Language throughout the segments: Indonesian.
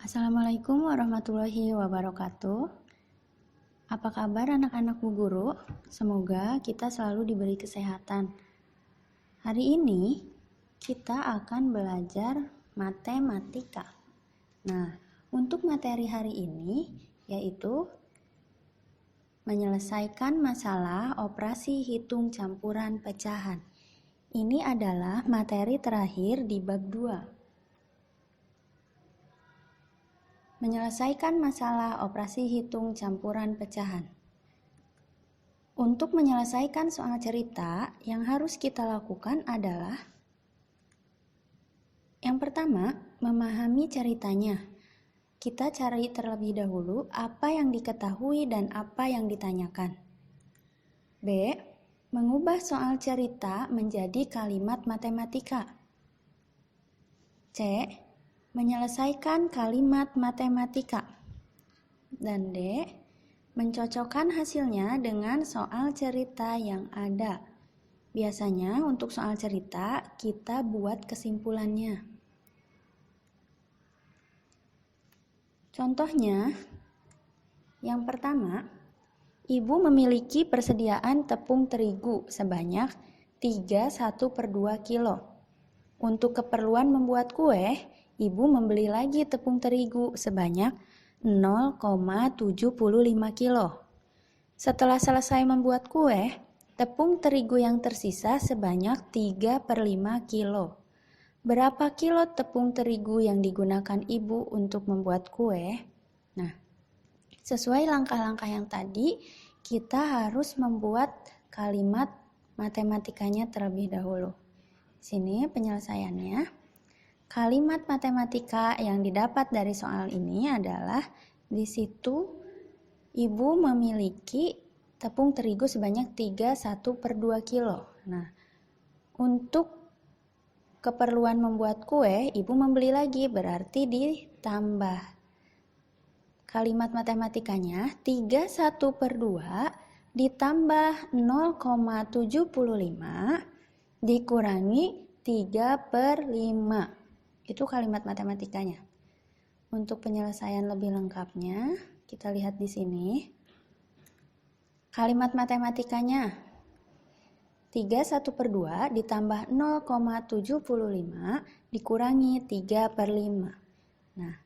Assalamualaikum warahmatullahi wabarakatuh. Apa kabar anak-anak Bu Guru? Semoga kita selalu diberi kesehatan. Hari ini kita akan belajar matematika. Nah, untuk materi hari ini yaitu menyelesaikan masalah operasi hitung campuran pecahan. Ini adalah materi terakhir di bab 2. Menyelesaikan masalah operasi hitung campuran pecahan. Untuk menyelesaikan soal cerita, yang harus kita lakukan adalah yang pertama, memahami ceritanya. Kita cari terlebih dahulu apa yang diketahui dan apa yang ditanyakan. B. Mengubah soal cerita menjadi kalimat matematika. C. Menyelesaikan kalimat matematika. Dan D. Mencocokkan hasilnya dengan soal cerita yang ada. Biasanya untuk soal cerita kita buat kesimpulannya. Contohnya, yang pertama, ibu memiliki persediaan tepung terigu sebanyak 3/1/2 kilo. Untuk keperluan membuat kue, ibu membeli lagi tepung terigu sebanyak 0,75 kilo. Setelah selesai membuat kue, tepung terigu yang tersisa sebanyak 3/5 kilo. Berapa kilo tepung terigu yang digunakan ibu untuk membuat kue? Nah, sesuai langkah-langkah yang tadi, kita harus membuat kalimat matematikanya terlebih dahulu. Sini penyelesaiannya. Kalimat matematika yang didapat dari soal ini adalah di situ ibu memiliki tepung terigu sebanyak 3/1/2 kilo. Nah, untuk keperluan membuat kue, ibu membeli lagi, berarti ditambah. Kalimat matematikanya 3/1/2 ditambah 0,75 dikurangi 3/5. Itu kalimat matematikanya. Untuk penyelesaian lebih lengkapnya, kita lihat di sini. Kalimat matematikanya 3/1/2 ditambah 0,75 dikurangi 3/5. Nah,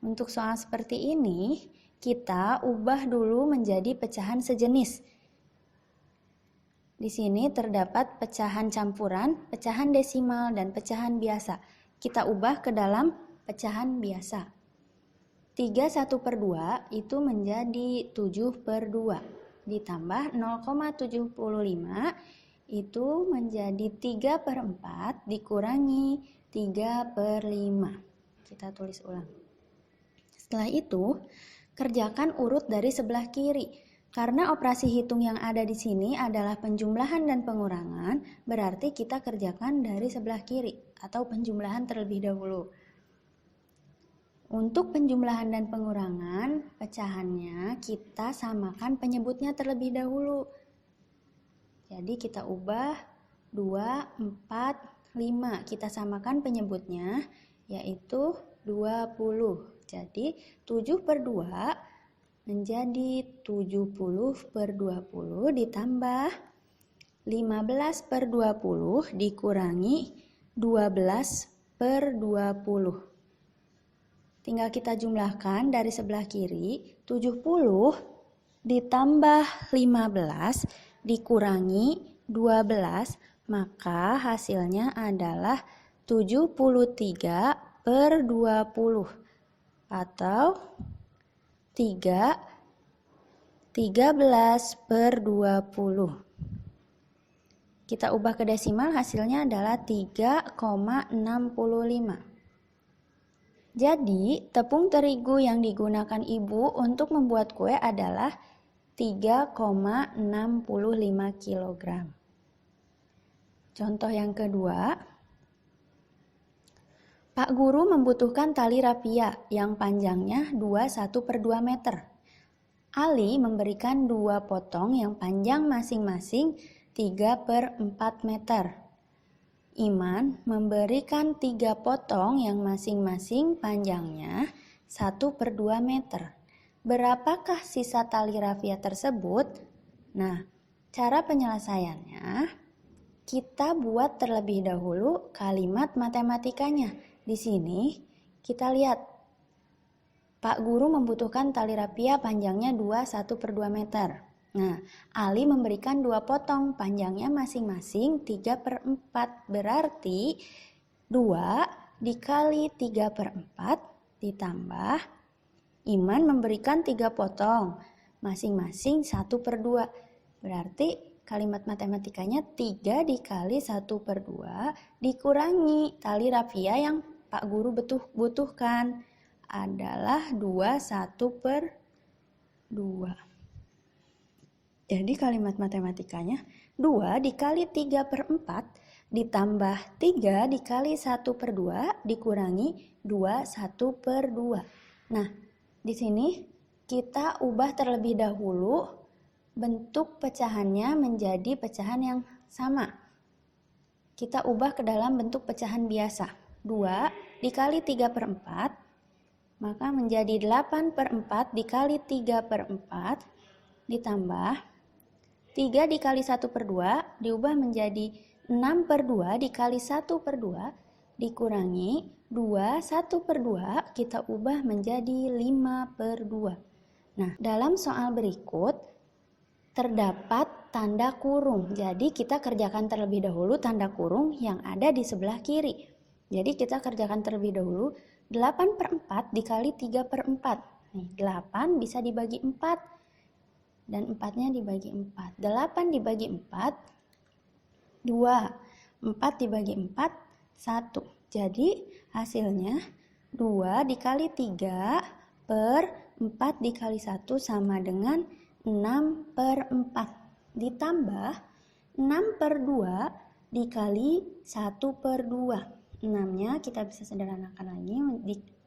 untuk soal seperti ini, kita ubah dulu menjadi pecahan sejenis. Di sini terdapat pecahan campuran, pecahan desimal, dan pecahan biasa. Kita ubah ke dalam pecahan biasa. 3/1/2 itu menjadi 7/2. Ditambah 0,75 itu menjadi 3/4 dikurangi 3/5. Kita tulis ulang. Setelah itu, kerjakan urut dari sebelah kiri. Karena operasi hitung yang ada di sini adalah penjumlahan dan pengurangan, berarti kita kerjakan dari sebelah kiri atau penjumlahan terlebih dahulu. Untuk penjumlahan dan pengurangan, pecahannya kita samakan penyebutnya terlebih dahulu. Jadi kita ubah 2, 4, 5. Kita samakan penyebutnya yaitu 20. Jadi 7/2 menjadi 70/20 ditambah 15/20 dikurangi 12/20. Tinggal kita jumlahkan dari sebelah kiri, 70 ditambah 15 dikurangi 12, maka hasilnya adalah 73/20 atau 13/20. Kita ubah ke desimal, hasilnya adalah 3,65. Jadi, tepung terigu yang digunakan ibu untuk membuat kue adalah 3,65 kg. Contoh yang kedua, Pak Guru membutuhkan tali rapia yang panjangnya 21/2 meter. Ali memberikan 2 potong yang panjang masing-masing 3/4 meter. Iman memberikan 3 potong yang masing-masing panjangnya 1/2 meter. Berapakah sisa tali rafia tersebut? Nah, cara penyelesaiannya, kita buat terlebih dahulu kalimat matematikanya. Di sini kita lihat, Pak Guru membutuhkan tali rafia panjangnya 1/2 meter. Nah, Ali memberikan 2 potong, panjangnya masing-masing 3/4. Berarti 2 dikali 3/4 ditambah Iman memberikan 3 potong, masing-masing 1/2. Berarti kalimat matematikanya 3 dikali 1/2 dikurangi tali rafia yang Pak Guru butuhkan adalah 1/2. Jadi kalimat matematikanya 2 dikali 3/4 ditambah 3 dikali 1/2 dikurangi 2 1/2. Nah, di sini kita ubah terlebih dahulu bentuk pecahannya menjadi pecahan yang sama. Kita ubah ke dalam bentuk pecahan biasa. 2 dikali 3/4 maka menjadi 8/4 dikali 3/4 ditambah 3 dikali 1/2 diubah menjadi 6/2 dikali 1/2 dikurangi 2 1/2 kita ubah menjadi 5/2. Nah, dalam soal berikut terdapat tanda kurung. Jadi kita kerjakan terlebih dahulu tanda kurung yang ada di sebelah kiri. Jadi kita kerjakan terlebih dahulu 8/4 dikali 3/4. Nih, 8 bisa dibagi 4. Dan 4-nya dibagi 4. 8 dibagi 4, 2. 4 dibagi 4, 1. Jadi hasilnya 2 dikali 3 per 4 dikali 1 sama dengan 6/4. Ditambah 6/2 dikali 1/2. 6-nya kita bisa sederhanakan lagi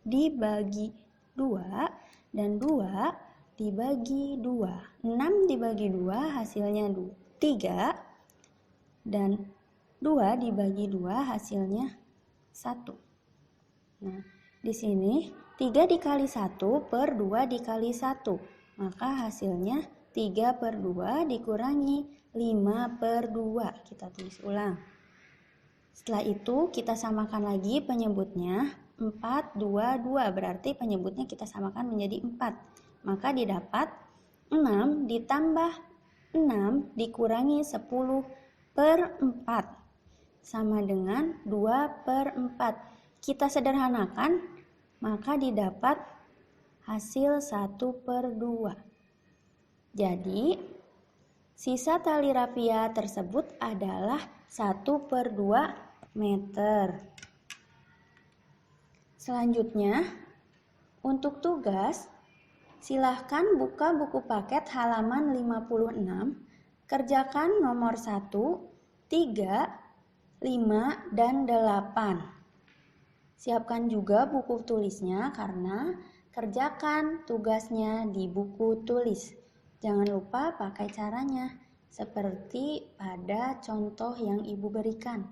dibagi 2 dan 2 dibagi 2. 6 dibagi 2 hasilnya 3 dan 2 dibagi 2 hasilnya 1. Nah, di sini 3 dikali 1 per 2 dikali 1. Maka hasilnya 3/2 dikurangi 5/2. Kita tulis ulang. Setelah itu kita samakan lagi penyebutnya 4, 2, 2. Berarti penyebutnya kita samakan menjadi 4. Maka didapat 6 ditambah 6 dikurangi 10/4 sama dengan 2/4. Kita sederhanakan, maka didapat hasil 1/2. Jadi, sisa tali rafia tersebut adalah 1/2 meter. Selanjutnya, untuk tugas, silahkan buka buku paket halaman 56, kerjakan nomor 1, 3, 5, dan 8. Siapkan juga buku tulisnya karena kerjakan tugasnya di buku tulis. Jangan lupa pakai caranya seperti pada contoh yang Ibu berikan.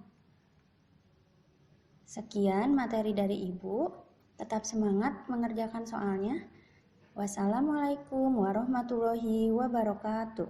Sekian materi dari Ibu. Tetap semangat mengerjakan soalnya. Wassalamualaikum warahmatullahi wabarakatuh.